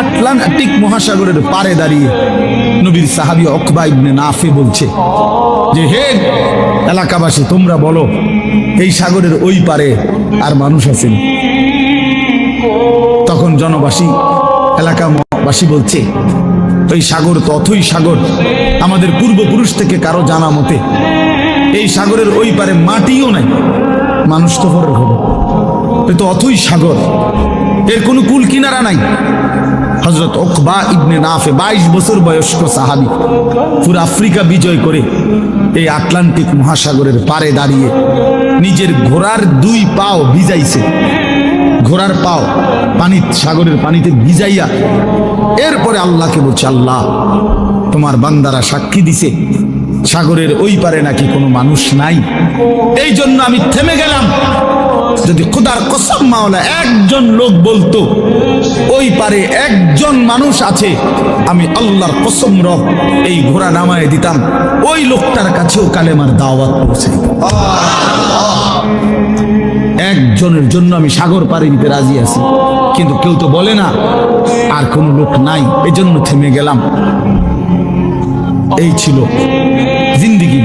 Atlantic মহাসাগরের পারে দাঁড়িয়ে নবীর সাহাবী উকবা ইবনে নাফি বলছে যে, হে এলাকাবাসী, তোমরা বলো এই সাগরের ওই পারে আর মানুষ আছেন? তখন জনবাসী, এলাকাবাসী বলছে, এই সাগর তো অথই সাগর, আমাদের পূর্বপুরুষ থেকে কারো জানা মতে এই সাগরের ওই পারে মাটিও নাই, মানুষ তো পরের খবর, এ তো অথই সাগর, এর কোনো কুল কিনারা নাই। হযরত উকবা ইবনে নাফি 22 বছর বয়স্ক সাহাবী, পুরো আফ্রিকা বিজয় করে এই আটলান্টিক মহাসাগরের পারে দাঁড়িয়ে নিজের ঘোড়ার 2 পাও ভিজাইছে, ঘোড়ার পাও সাগরের পানিতে ভিজাইয়া এরপরে আল্লাহকে বলছে, আল্লাহ, তোমার বান্দারা সাক্ষী দিছে সাগরের ওই পারে নাকি কোনো মানুষ নাই, এই জন্য আমি থেমে গেলাম। যদি খোদার কসম মাওলা একজন লোক বলতো ওই পারে একজন মানুষ আছে, আমি আল্লাহর কসম রব এই ঘোড়া নামায় দিতাম, ওই লোকটার কাছেও কালেমার দাওয়াত পৌঁছে। একজনের জন্য আমি সাগর পাড়ি দিতে রাজি আছি, কিন্তু কেউ তো বলে না আর কোনো লোক নাই, এজন্য থেমে গেলাম। এই ছিল জিন্দেগি।